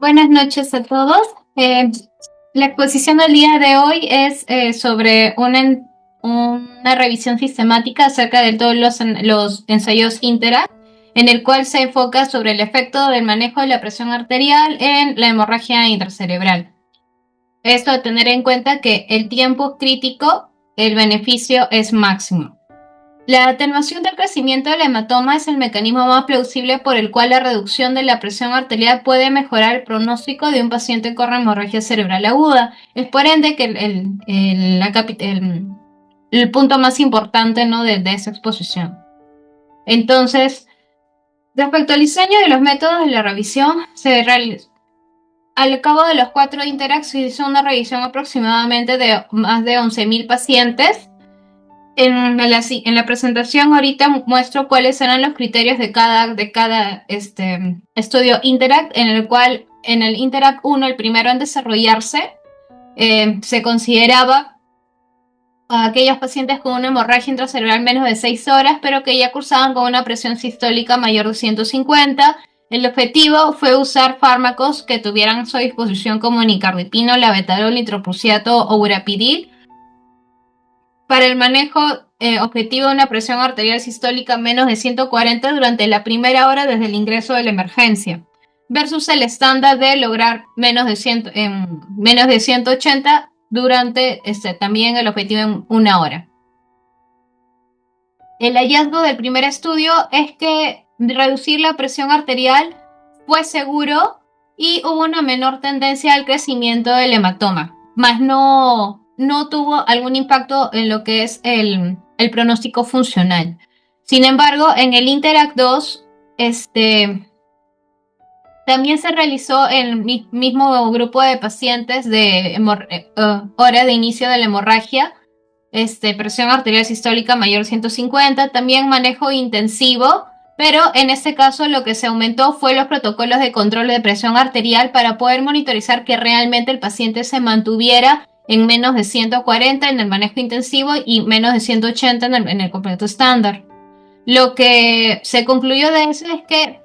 Buenas noches a todos. La exposición del día de hoy es sobre una revisión sistemática acerca de todos los ensayos Interact, en el cual se enfoca sobre el efecto del manejo de la presión arterial en la hemorragia intracerebral. Esto a tener en cuenta que el tiempo crítico, el beneficio es máximo. La atenuación del crecimiento del hematoma es el mecanismo más plausible por el cual la reducción de la presión arterial puede mejorar el pronóstico de un paciente con hemorragia cerebral aguda. Es por ende que el punto más importante, ¿no?, de esa exposición. Entonces, respecto al diseño de los métodos de la revisión, al cabo de los 4 Interact se hizo una revisión aproximadamente de más de 11.000 pacientes. En la presentación ahorita muestro cuáles eran los criterios de cada estudio Interact, en el cual en el Interact 1, el primero en desarrollarse, se consideraba a aquellos pacientes con una hemorragia intracerebral menos de 6 horas, pero que ya cursaban con una presión sistólica mayor de 150. El objetivo fue usar fármacos que tuvieran a su disposición como nicardipino, labetalol, nitroprusiato o urapidil para el manejo objetivo de una presión arterial sistólica menos de 140 durante la primera hora desde el ingreso de la emergencia, versus el estándar de lograr menos de 180 durante también el objetivo en una hora. El hallazgo del primer estudio es que reducir la presión arterial fue seguro y hubo una menor tendencia al crecimiento del hematoma, más no tuvo algún impacto en lo que es el pronóstico funcional. Sin embargo, en el Interact 2, también se realizó en el mismo grupo de pacientes de hora de inicio de la hemorragia, presión arterial sistólica mayor 150, también manejo intensivo, pero en este caso lo que se aumentó fue los protocolos de control de presión arterial para poder monitorizar que realmente el paciente se mantuviera en menos de 140 en el manejo intensivo y menos de 180 en el completo estándar. Lo que se concluyó de eso es que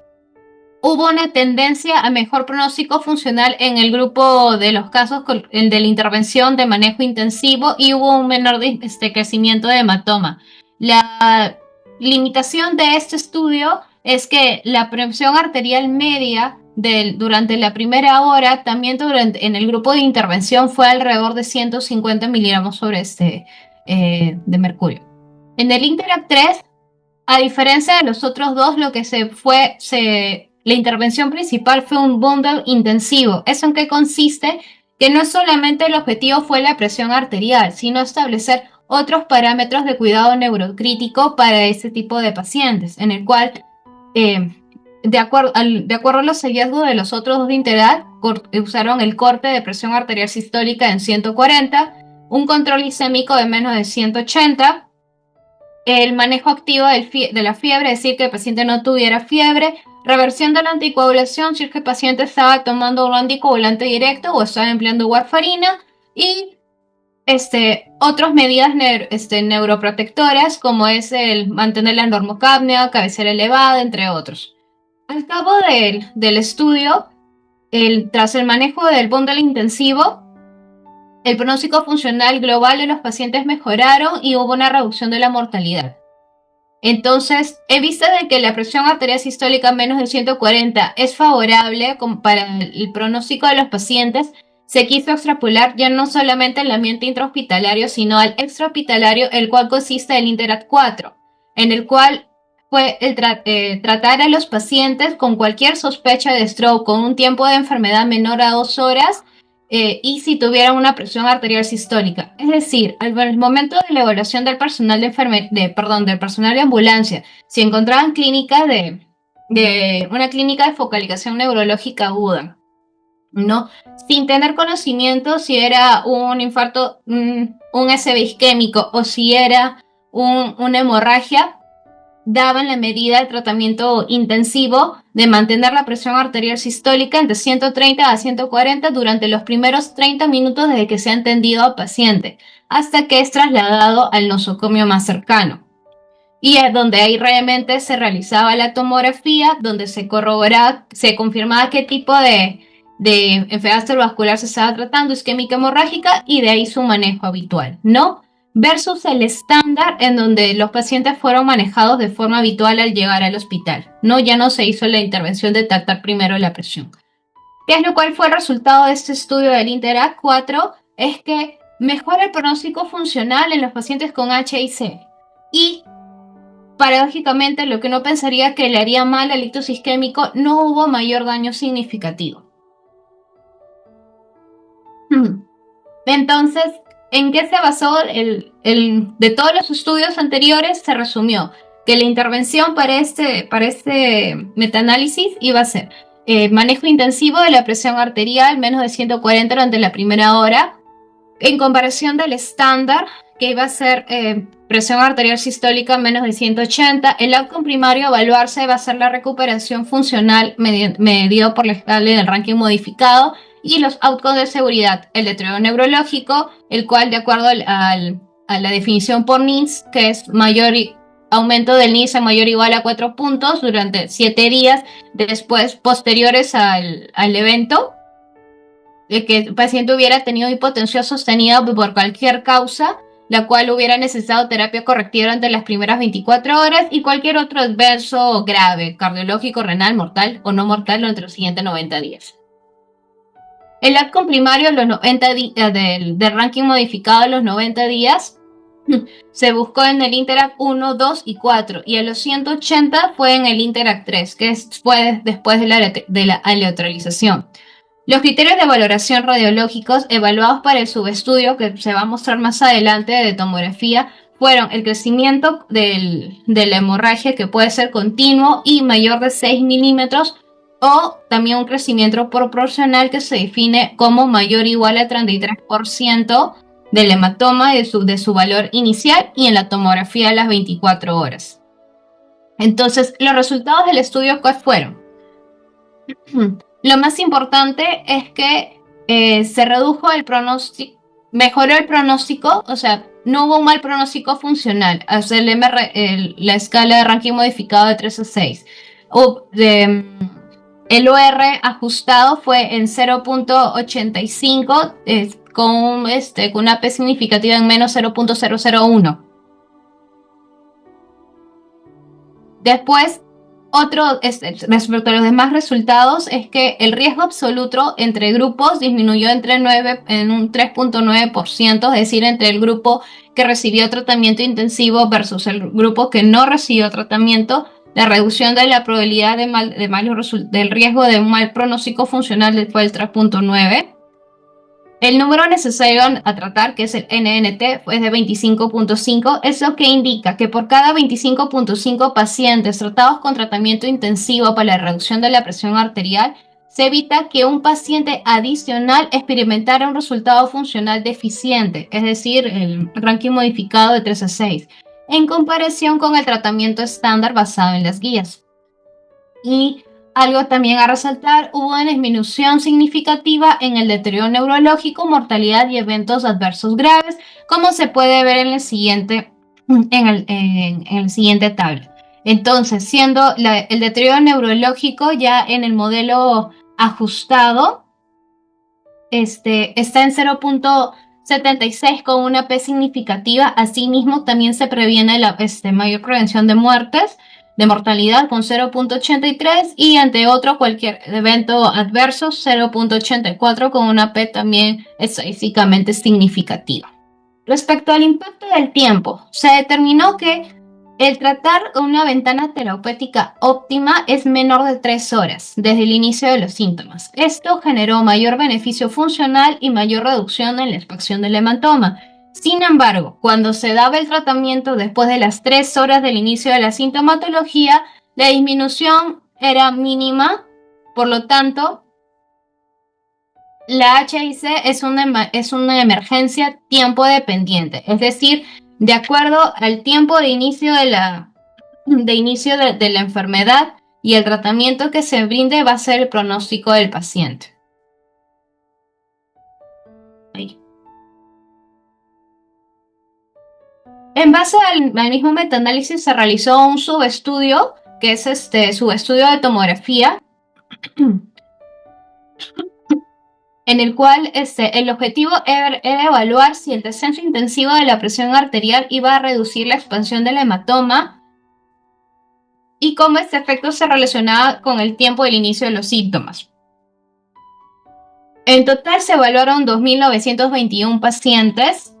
hubo una tendencia a mejor pronóstico funcional en el grupo de los casos de la intervención de manejo intensivo y hubo un menor crecimiento de hematoma. La limitación de este estudio es que la presión arterial media durante la primera hora, también en el grupo de intervención, fue alrededor de 150 miligramos sobre de mercurio. En el Interact 3, a diferencia de los otros dos, lo que la intervención principal fue un bundle intensivo. ¿Eso en qué consiste? Que no solamente el objetivo fue la presión arterial, sino establecer otros parámetros de cuidado neurocrítico para este tipo de pacientes, en el cual, de acuerdo a los hallazgos de los otros dos de Interact, usaron el corte de presión arterial sistólica en 140, un control glicémico de menos de 180, el manejo activo de la fiebre, es decir, que el paciente no tuviera fiebre, reversión de la anticoagulación si es que el paciente estaba tomando un anticoagulante directo o estaba empleando warfarina, y otras medidas neuroprotectoras como es el mantener la normocapnia, cabecera elevada, entre otros. Al cabo del estudio, tras el manejo del bundle intensivo, el pronóstico funcional global de los pacientes mejoraron y hubo una reducción de la mortalidad. Entonces, en vista de que la presión arterial sistólica menos de 140 es favorable para el pronóstico de los pacientes, se quiso extrapolar ya no solamente al ambiente intrahospitalario, sino al extrahospitalario, el cual consiste del Interact 4, en el cual fue tratar a los pacientes con cualquier sospecha de stroke con un tiempo de enfermedad menor a 2 horas y si tuvieran una presión arterial sistólica. Es decir, al momento de la evaluación del personal del personal de ambulancia, si encontraban clínicas una clínica de focalización neurológica aguda, ¿no?, sin tener conocimiento si era un infarto, un SB isquémico o si era una hemorragia, daban la medida de tratamiento intensivo de mantener la presión arterial sistólica entre 130 a 140 durante los primeros 30 minutos desde que se ha atendido al paciente hasta que es trasladado al nosocomio más cercano. Y es donde ahí realmente se realizaba la tomografía, donde se confirmaba qué tipo de de enfermedad cerebrovascular se estaba tratando, isquémica hemorrágica, y de ahí su manejo habitual, ¿no? Versus el estándar en donde los pacientes fueron manejados de forma habitual al llegar al hospital, ¿no? Ya no se hizo la intervención de detectar primero la presión. ¿Qué es lo cual fue el resultado de este estudio del INTERACT 4? Es que mejora el pronóstico funcional en los pacientes con HIC. Y paradójicamente, lo que uno pensaría que le haría mal al ictus isquémico, no hubo mayor daño significativo. Entonces, ¿en qué se basó? De todos los estudios anteriores se resumió que la intervención para este metaanálisis iba a ser manejo intensivo de la presión arterial, menos de 140 durante la primera hora, en comparación del estándar, que iba a ser presión arterial sistólica menos de 180. El outcome primario a evaluarse va a ser la recuperación funcional medido por la escala del ranking modificado, y los outcomes de seguridad, el deterioro neurológico, el cual de acuerdo a la definición por NINDS, que es aumento del NINDS mayor o igual a 4 puntos durante 7 días después posteriores al evento, de que el paciente hubiera tenido hipotensión sostenida por cualquier causa, la cual hubiera necesitado terapia correctiva durante las primeras 24 horas, y cualquier otro adverso grave, cardiológico, renal, mortal o no mortal durante los siguientes 90 días. El outcome primario los 90 del ranking modificado a los 90 días se buscó en el INTERACT 1, 2 y 4, y a los 180 fue en el INTERACT 3, que fue después de la aleatorización. Los criterios de valoración radiológicos evaluados para el subestudio, que se va a mostrar más adelante de tomografía, fueron el crecimiento de la hemorragia, que puede ser continuo y mayor de 6 milímetros, o también un crecimiento proporcional que se define como mayor o igual al 33% del hematoma de su valor inicial, y en la tomografía a las 24 horas. Entonces, los resultados del estudio, ¿cuáles fueron? Lo más importante es que se redujo el pronóstico, mejoró el pronóstico, o sea, no hubo un mal pronóstico funcional. O sea, la escala de ranking modificado de 3 a 6. El OR ajustado fue en 0.85 con una P significativa en menos 0.001. Después, respecto a los demás resultados, es que el riesgo absoluto entre grupos disminuyó en un 3.9%, es decir, entre el grupo que recibió tratamiento intensivo versus el grupo que no recibió tratamiento. La reducción de la probabilidad del riesgo de un mal pronóstico funcional fue el 3.9%. El número necesario a tratar, que es el NNT, fue de 25.5. Es lo que indica que por cada 25.5 pacientes tratados con tratamiento intensivo para la reducción de la presión arterial, se evita que un paciente adicional experimentara un resultado funcional deficiente, es decir, el ranking modificado de 3 a 6, en comparación con el tratamiento estándar basado en las guías. Y algo también a resaltar, hubo una disminución significativa en el deterioro neurológico, mortalidad y eventos adversos graves, como se puede ver en el siguiente tabla. Entonces, siendo el deterioro neurológico ya en el modelo ajustado, está en 0.76 con una P significativa. Asimismo, también se previene la mayor prevención de muertes, de mortalidad, con 0.83, y ante cualquier evento adverso 0.84 con una P también estadísticamente significativa. Respecto al impacto del tiempo, se determinó que el tratar una ventana terapéutica óptima es menor de 3 horas desde el inicio de los síntomas. Esto generó mayor beneficio funcional y mayor reducción en la expansión del hematoma. Sin embargo, cuando se daba el tratamiento después de las 3 horas del inicio de la sintomatología, la disminución era mínima. Por lo tanto, la HIC es una emergencia tiempo dependiente, es decir, de acuerdo al tiempo de inicio de la enfermedad y el tratamiento que se brinde va a ser el pronóstico del paciente. Ahí. En base al mismo metaanálisis se realizó un subestudio, que es subestudio de tomografía, en el cual el objetivo era evaluar si el descenso intensivo de la presión arterial iba a reducir la expansión del hematoma y cómo este efecto se relacionaba con el tiempo del inicio de los síntomas. En total se evaluaron 2.921 pacientes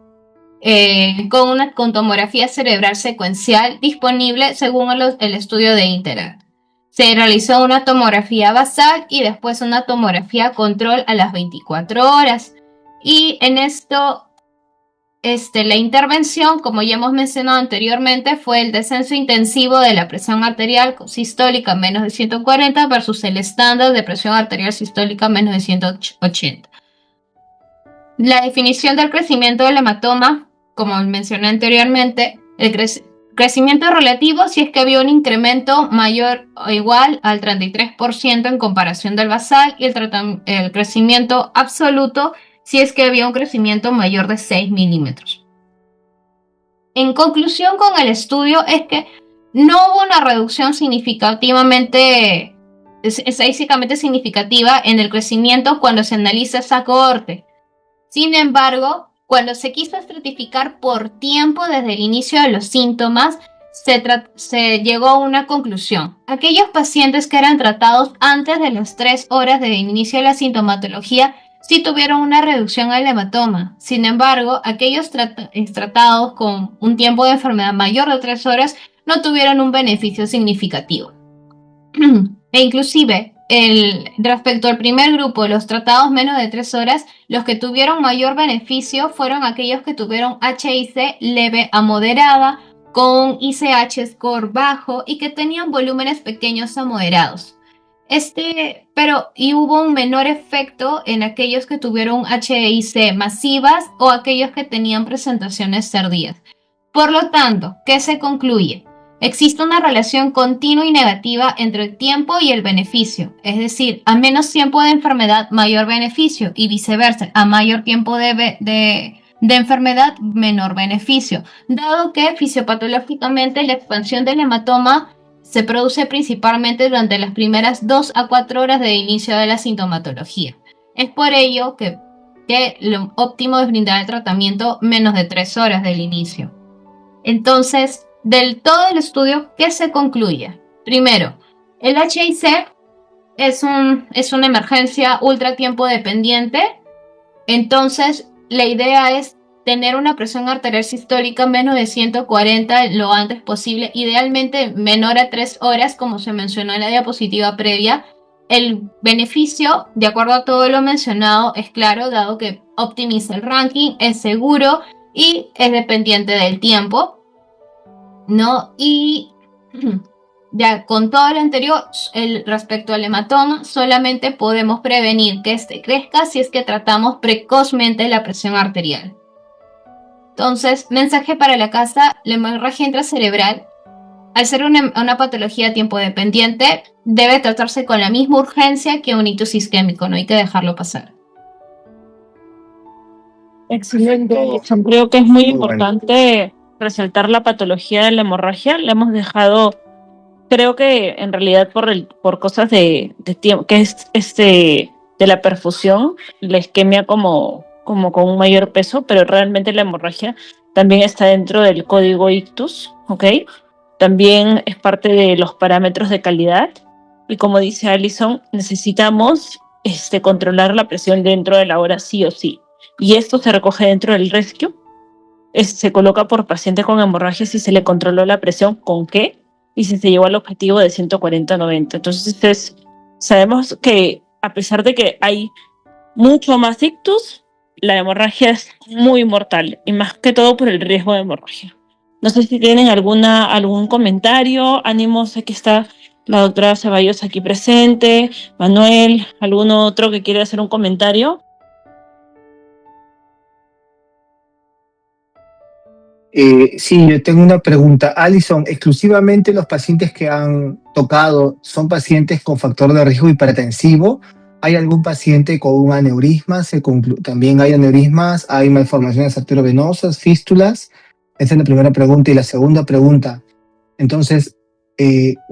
con tomografía cerebral secuencial disponible según el estudio de Interact. Se realizó una tomografía basal y después una tomografía control a las 24 horas. Y en esto, la intervención, como ya hemos mencionado anteriormente, fue el descenso intensivo de la presión arterial sistólica menos de 140 versus el estándar de presión arterial sistólica menos de 180. La definición del crecimiento del hematoma, como mencioné anteriormente, el crecimiento relativo si es que había un incremento mayor o igual al 33% en comparación del basal y el crecimiento absoluto si es que había un crecimiento mayor de 6 milímetros. En conclusión con el estudio es que no hubo una reducción estadísticamente significativa en el crecimiento cuando se analiza esa cohorte. Sin embargo, cuando se quiso estratificar por tiempo desde el inicio de los síntomas, se llegó a una conclusión. Aquellos pacientes que eran tratados antes de las 3 horas del inicio de la sintomatología sí tuvieron una reducción al hematoma. Sin embargo, aquellos tratados con un tiempo de enfermedad mayor de 3 horas no tuvieron un beneficio significativo. E inclusive, respecto al primer grupo, los tratados menos de 3 horas, los que tuvieron mayor beneficio fueron aquellos que tuvieron HIC leve a moderada, con ICH score bajo y que tenían volúmenes pequeños a moderados. Y hubo un menor efecto en aquellos que tuvieron HIC masivas o aquellos que tenían presentaciones tardías. Por lo tanto, ¿qué se concluye? Existe una relación continua y negativa entre el tiempo y el beneficio, es decir, a menos tiempo de enfermedad, mayor beneficio, y viceversa, a mayor tiempo de enfermedad, menor beneficio, dado que fisiopatológicamente la expansión del hematoma se produce principalmente durante las primeras 2 a 4 horas de inicio de la sintomatología. Es por ello que lo óptimo es brindar el tratamiento menos de 3 horas del inicio. Entonces, del todo el estudio, ¿qué se concluye? Primero, el HIC es una emergencia ultra tiempo dependiente. Entonces, la idea es tener una presión arterial sistólica menos de 140 lo antes posible, idealmente menor a 3 horas, como se mencionó en la diapositiva previa. El beneficio, de acuerdo a todo lo mencionado, es claro, dado que optimiza el ranking, es seguro y es dependiente del tiempo, ¿no? Y ya con todo lo anterior, respecto al hematoma, solamente podemos prevenir que este crezca si es que tratamos precozmente la presión arterial. Entonces, mensaje para la casa: la hemorragia intracerebral, al ser una patología tiempo dependiente, debe tratarse con la misma urgencia que un ictus isquémico, no hay que dejarlo pasar. Excelente, Alison. Creo que es muy importante resaltar la patología de la hemorragia. La hemos dejado, creo que en realidad por cosas de tiempo, que es de la perfusión, la isquemia como con un mayor peso, pero realmente la hemorragia también está dentro del código ictus, ¿ok? También es parte de los parámetros de calidad y como dice Alison, necesitamos controlar la presión dentro de la hora sí o sí. Y esto se recoge dentro del rescue. Se coloca por paciente con hemorragia si se le controló la presión, con qué, y si se llegó al objetivo de 140-90. Entonces, sabemos que a pesar de que hay mucho más ictus, la hemorragia es muy mortal, y más que todo por el riesgo de hemorragia. No sé si tienen algún comentario. Ánimo, sé que está la doctora Ceballos aquí presente, Manuel, algún otro que quiere hacer un comentario. Sí, yo tengo una pregunta. Alison, ¿exclusivamente los pacientes que han tocado son pacientes con factor de riesgo hipertensivo? ¿Hay algún paciente con un aneurisma? ¿También hay aneurismas? ¿Hay malformaciones arteriovenosas, fístulas? Esa es la primera pregunta. Y la segunda pregunta, entonces,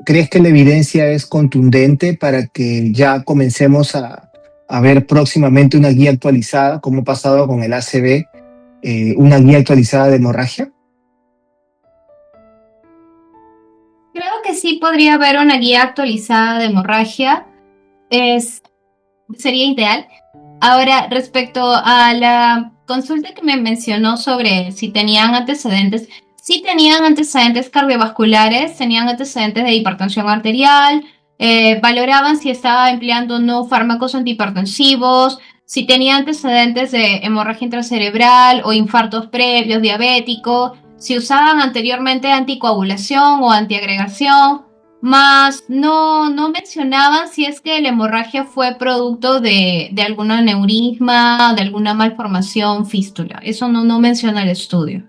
¿crees que la evidencia es contundente para que ya comencemos a haber próximamente una guía actualizada, como ha pasado con el ACV, una guía actualizada de hemorragia? Creo que sí podría haber una guía actualizada de hemorragia. Sería ideal. Ahora, respecto a la consulta que me mencionó sobre si tenían antecedentes, sí tenían antecedentes cardiovasculares, tenían antecedentes de hipertensión arterial, valoraban si estaba empleando o no fármacos antihipertensivos, si tenía antecedentes de hemorragia intracerebral o infartos previos, diabéticos, si usaban anteriormente anticoagulación o antiagregación, más no mencionaban si es que la hemorragia fue producto de algún aneurisma, de alguna malformación fístula. Eso no menciona el estudio.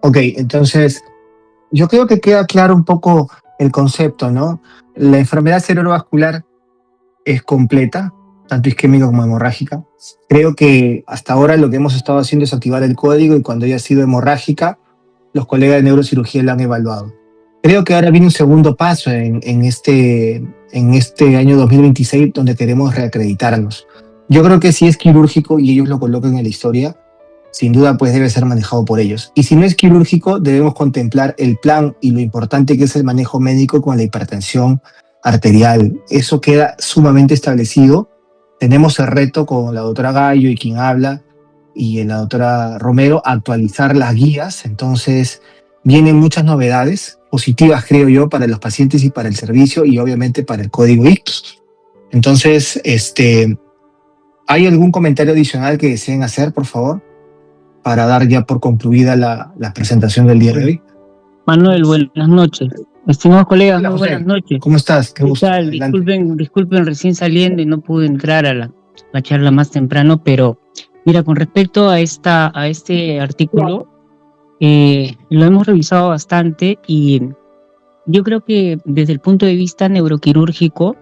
Ok, entonces yo creo que queda claro un poco el concepto, ¿no? La enfermedad cerebrovascular es completa, tanto isquémica como hemorrágica. Creo que hasta ahora lo que hemos estado haciendo es activar el código y cuando haya sido hemorrágica, los colegas de neurocirugía la han evaluado. Creo que ahora viene un segundo paso en este año 2026 donde queremos reacreditarnos. Yo creo que si es quirúrgico y ellos lo colocan en la historia, sin duda pues debe ser manejado por ellos. Y si no es quirúrgico, debemos contemplar el plan y lo importante que es el manejo médico con la hipertensión arterial. Eso queda sumamente establecido. Tenemos el reto con la doctora Gallo y quien habla y la doctora Romero actualizar las guías. Entonces vienen muchas novedades positivas, creo yo, para los pacientes y para el servicio y obviamente para el código ICTUS. Entonces, ¿hay algún comentario adicional que deseen hacer, por favor, para dar ya por concluida la presentación del día de hoy? Manuel, buenas noches. Estimados colegas, Hola, muy José. buenas noches. ¿Cómo estás? Qué ¿Qué gusto. tal? Adelante. Disculpen recién saliendo y no pude entrar a la charla más temprano, pero mira, con respecto a este artículo, lo hemos revisado bastante y yo creo que desde el punto de vista neuroquirúrgico,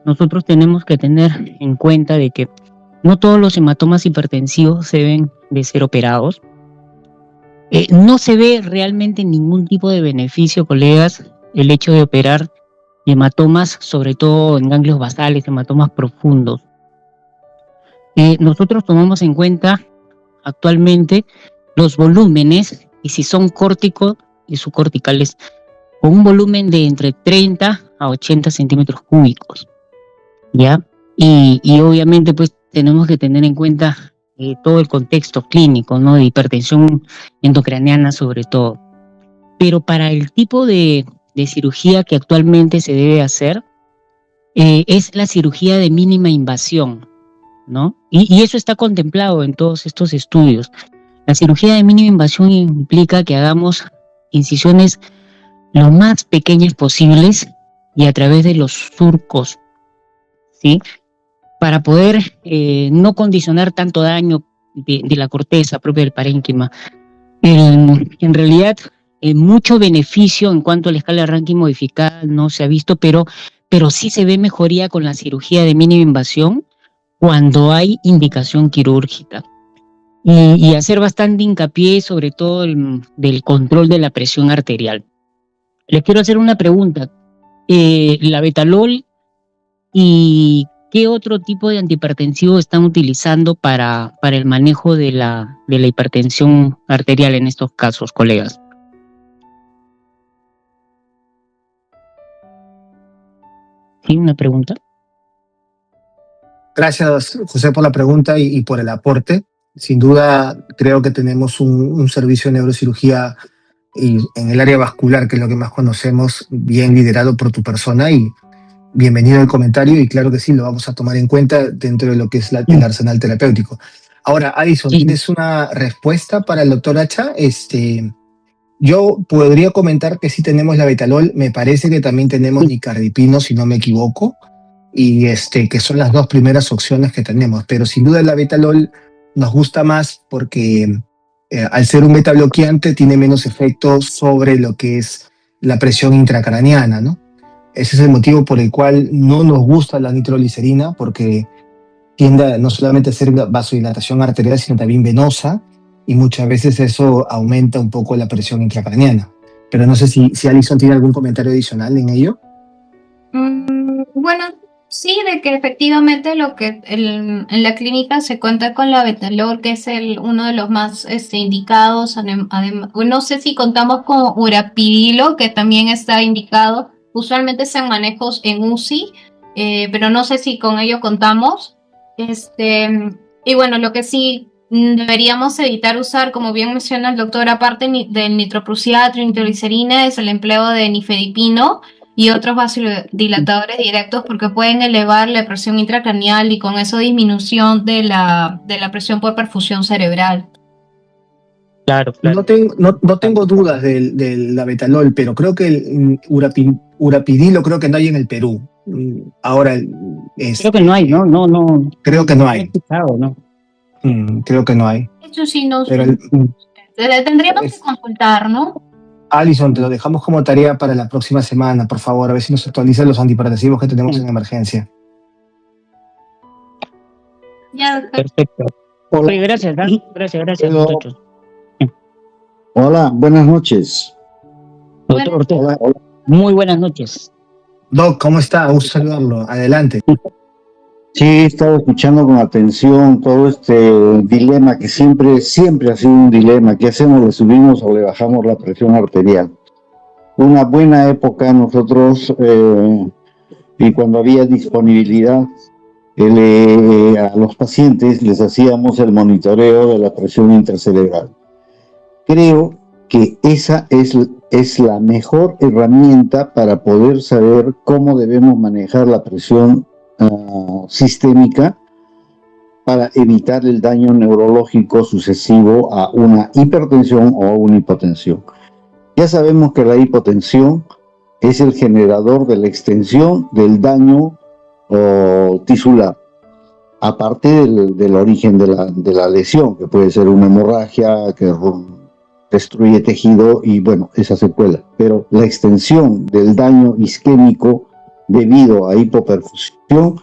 nosotros tenemos que tener en cuenta de que no todos los hematomas hipertensivos se deben de ser operados. No se ve realmente ningún tipo de beneficio, colegas, el hecho de operar hematomas, sobre todo en ganglios basales, hematomas profundos. Nosotros tomamos en cuenta actualmente los volúmenes y si son córticos y subcorticales, con un volumen de entre 30 a 80 centímetros cúbicos, ¿ya? Y obviamente pues tenemos que tener en cuenta todo el contexto clínico, ¿no? De hipertensión endocraniana sobre todo. Pero para el tipo de cirugía que actualmente se debe hacer, es la cirugía de mínima invasión, ¿no? Y eso está contemplado en todos estos estudios. La cirugía de mínima invasión implica que hagamos incisiones lo más pequeñas posibles y a través de los surcos, ¿sí? Para poder no condicionar tanto daño de la corteza propia del parénquima. En realidad, mucho beneficio en cuanto a la escala de Rankin modificada no se ha visto, pero sí se ve mejoría con la cirugía de mínima invasión cuando hay indicación quirúrgica. Y hacer bastante hincapié sobre todo del control de la presión arterial. Les quiero hacer una pregunta. La betalol y ¿qué otro tipo de antihipertensivo están utilizando para el manejo de la hipertensión arterial en estos casos, colegas? ¿Sí? ¿Una pregunta? Gracias, José, por la pregunta y por el aporte. Sin duda, creo que tenemos un servicio de neurocirugía y en el área vascular, que es lo que más conocemos, bien liderado por tu persona y bienvenido al comentario y claro que sí, lo vamos a tomar en cuenta dentro de lo que es el arsenal terapéutico. Ahora, Alison, Sí. ¿tienes una respuesta para el doctor Hacha? Yo podría comentar que sí tenemos la betalol, me parece que también tenemos nicardipino, si no me equivoco, y que son las dos primeras opciones que tenemos, pero sin duda la betalol nos gusta más porque al ser un beta bloqueante tiene menos efecto sobre lo que es la presión intracraniana, ¿no? Ese es el motivo por el cual no nos gusta la nitroglicerina, porque tiende a no solamente a hacer vasodilatación arterial, sino también venosa, y muchas veces eso aumenta un poco la presión intracraniana. Pero no sé si Alison tiene algún comentario adicional en ello. Bueno, sí, de que efectivamente en la clínica se cuenta con la Betalol, que es uno de los más indicados. No sé si contamos con Urapidilo, que también está indicado. Usualmente se manejos en UCI, pero no sé si con ello contamos. Y bueno, lo que sí deberíamos evitar usar, como bien menciona el doctor, aparte del nitroprusiato y nitroglicerina, es el empleo de nifedipino y otros vasodilatadores directos, porque pueden elevar la presión intracraneal y con eso disminución de la presión por perfusión cerebral. Claro, No, claro. no tengo dudas del Abetalol, pero creo que el Urapidilo creo que no hay en el Perú. Ahora, Creo que no hay, ¿no? creo que no No he hay. escuchado, ¿no? Creo que no hay. Eso sí, no Pero sé. Tendríamos que consultar, ¿no? Alison, te lo dejamos como tarea para la próxima semana, por favor, a ver si nos actualizan los antihipertensivos que tenemos en emergencia. Ya, Perfecto. Hola. Oye, gracias, ¿no? Gracias, Pero- muchachos. Hola, buenas noches. Doctor Ortega, Hola, hola. muy buenas noches. Doc, ¿cómo está? Gusto saludarlo. Adelante. Sí, he estado escuchando con atención todo este dilema que siempre ha sido un dilema. ¿Qué hacemos? ¿Le subimos o le bajamos la presión arterial? Una buena época nosotros, y cuando había disponibilidad, a los pacientes les hacíamos el monitoreo de la presión intracerebral. Creo que esa es la mejor herramienta para poder saber cómo debemos manejar la presión sistémica para evitar el daño neurológico sucesivo a una hipertensión o a una hipotensión. Ya sabemos que la hipotensión es el generador de la extensión del daño tisular, aparte del origen de la lesión, que puede ser una hemorragia que destruye tejido y bueno, esa secuela. Pero la extensión del daño isquémico debido a hipoperfusión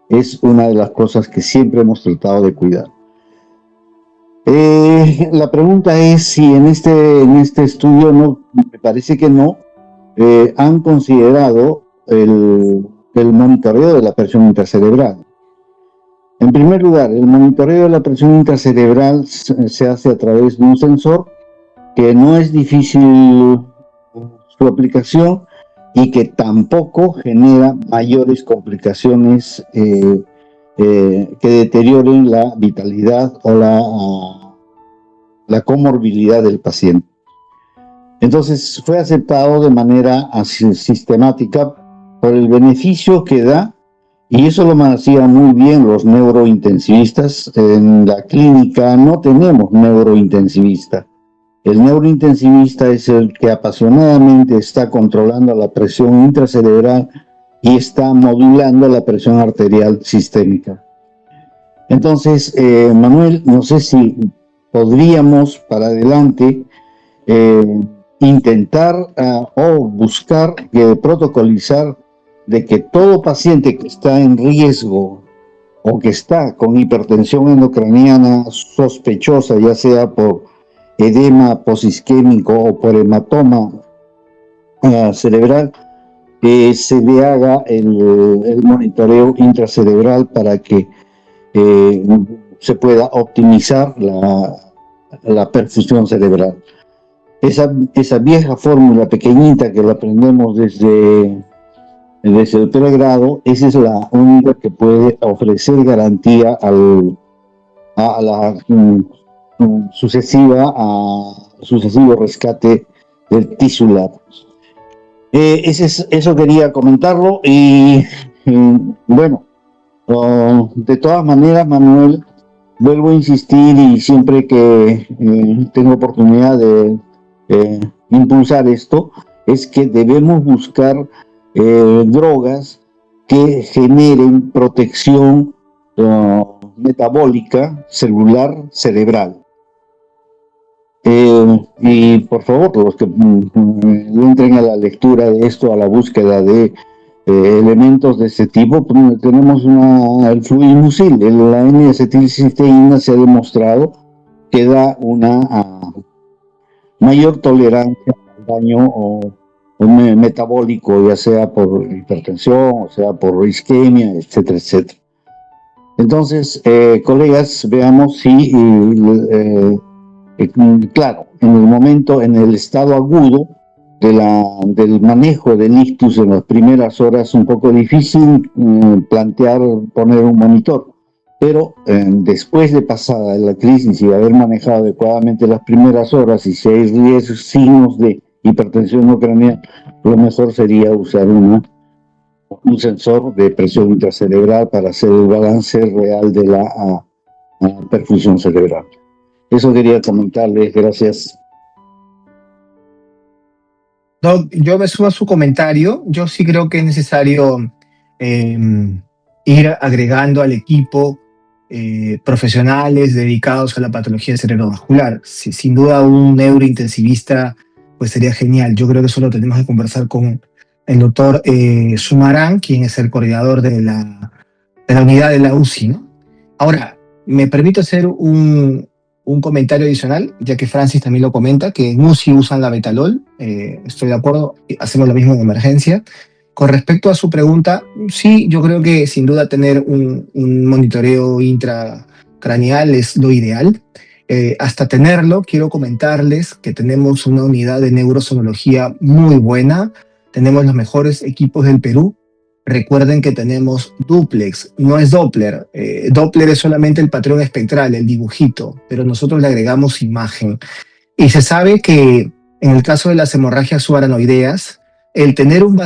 es una de las cosas que siempre hemos tratado de cuidar. La pregunta es si en este estudio, no, me parece que no, han considerado el monitoreo de la presión intracerebral. En primer lugar, el monitoreo de la presión intracerebral se hace a través de un sensor que no es difícil su aplicación y que tampoco genera mayores complicaciones que deterioren la vitalidad o la comorbilidad del paciente. Entonces fue aceptado de manera sistemática por el beneficio que da, y eso lo hacían muy bien los neurointensivistas. En la clínica no tenemos neurointensivista. El neurointensivista es el que apasionadamente está controlando la presión intracerebral y está modulando la presión arterial sistémica. Entonces, Manuel, no sé si podríamos para adelante intentar o buscar protocolizar de que todo paciente que está en riesgo o que está con hipertensión endocraniana sospechosa, ya sea por edema posisquémico o por hematoma cerebral, se le haga el monitoreo intracerebral para que se pueda optimizar la perfusión cerebral. Esa vieja fórmula pequeñita que la aprendemos desde el pregrado, esa es la única que puede ofrecer garantía a la sucesivo rescate del tisular. Eso quería comentarlo y bueno, de todas maneras, Manuel, vuelvo a insistir y siempre que tengo oportunidad de impulsar esto, es que debemos buscar drogas que generen protección metabólica celular cerebral. Y por favor, los que entren a la lectura de esto, a la búsqueda de elementos de este tipo, pues, tenemos el fluimucil, la N-acetilcisteína se ha demostrado que da una mayor tolerancia al daño metabólico, ya sea por hipertensión, o sea por isquemia, etcétera, etcétera. Entonces, colegas, veamos si, claro, en el momento, en el estado agudo del manejo del ictus en las primeras horas, un poco difícil poner un monitor, pero después de pasada la crisis y haber manejado adecuadamente las primeras horas, y si hay signos de hipertensión no craneal, lo mejor sería usar un sensor de presión intracerebral para hacer el balance real de la perfusión cerebral. Eso quería comentarles, gracias. Doc, yo me sumo a su comentario. Yo sí creo que es necesario ir agregando al equipo profesionales dedicados a la patología cerebrovascular. Sin duda un neurointensivista pues sería genial. Yo creo que eso lo tenemos que conversar con el doctor Sumarán, quien es el coordinador de la unidad de la UCI, ¿no? Ahora, me permito hacer un comentario adicional, ya que Francis también lo comenta, que en UCI usan la betalol. Estoy de acuerdo, hacemos lo mismo en emergencia. Con respecto a su pregunta, sí, yo creo que sin duda tener un monitoreo intracraneal es lo ideal. Hasta tenerlo, quiero comentarles que tenemos una unidad de neurosomología muy buena. Tenemos los mejores equipos del Perú. Recuerden que tenemos duplex, no es Doppler. Doppler es solamente el patrón espectral, el dibujito, pero nosotros le agregamos imagen. Y se sabe que en el caso de las hemorragias subaranoideas, el tener un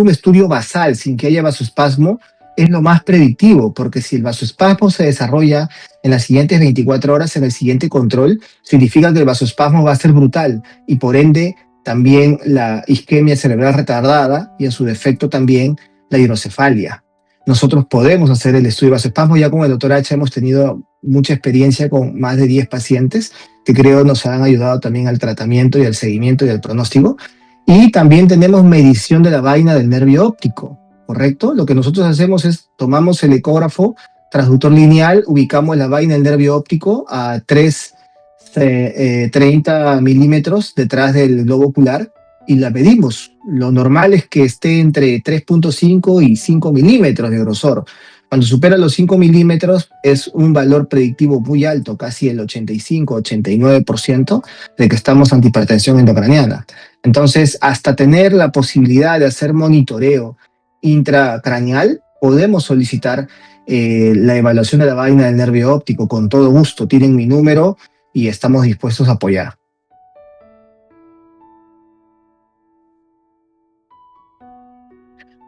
estudio basal sin que haya vasoespasmo es lo más predictivo, porque si el vasoespasmo se desarrolla en las siguientes 24 horas en el siguiente control, significa que el vasoespasmo va a ser brutal y por ende también la isquemia cerebral retardada y en su defecto también la hidrocefalia. Nosotros podemos hacer el estudio de vasoespasmo. Ya con el doctor H hemos tenido mucha experiencia con más de 10 pacientes que creo nos han ayudado también al tratamiento y al seguimiento y al pronóstico. Y también tenemos medición de la vaina del nervio óptico, ¿correcto? Lo que nosotros hacemos es tomamos el ecógrafo transductor lineal, ubicamos la vaina del nervio óptico a 30 milímetros detrás del globo ocular y la medimos. Lo normal es que esté entre 3.5 y 5 milímetros de grosor. Cuando supera los 5 milímetros es un valor predictivo muy alto, casi el 85-89% de que estamos ante hipertensión endocraniana. Entonces, hasta tener la posibilidad de hacer monitoreo intracraneal, podemos solicitar la evaluación de la vaina del nervio óptico con todo gusto. Tienen mi número y estamos dispuestos a apoyar.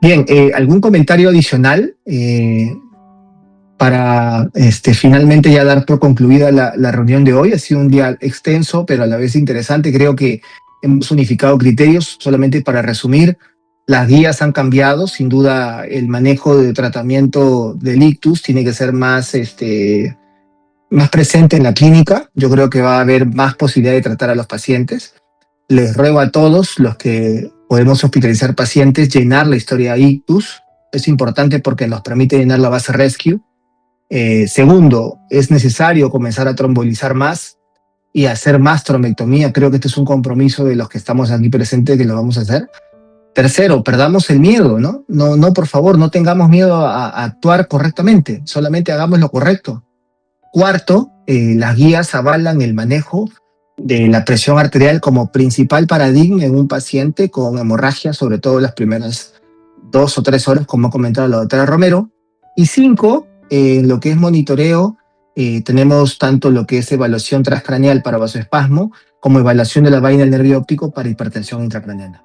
Bien, ¿algún comentario adicional para finalmente ya dar por concluida la reunión de hoy? Ha sido un día extenso, pero a la vez interesante. Creo que hemos unificado criterios. Solamente para resumir, las guías han cambiado. Sin duda, el manejo de tratamiento del ictus tiene que ser más presente en la clínica. Yo creo que va a haber más posibilidad de tratar a los pacientes. Les ruego a todos los que podemos hospitalizar pacientes llenar la historia de ictus. Es importante porque nos permite llenar la base rescue. Segundo, es necesario comenzar a trombolizar más y hacer más trombectomía. Creo que este es un compromiso de los que estamos aquí presentes que lo vamos a hacer. Tercero, perdamos el miedo, ¿no? No, por favor, no tengamos miedo a actuar correctamente. Solamente hagamos lo correcto. Cuarto, las guías avalan el manejo de la presión arterial como principal paradigma en un paciente con hemorragia, sobre todo las primeras 2 o 3 horas, como ha comentado la doctora Romero. Y 5, en lo que es monitoreo, tenemos tanto lo que es evaluación transcraneal para vasoespasmo como evaluación de la vaina del nervio óptico para hipertensión intracraneana.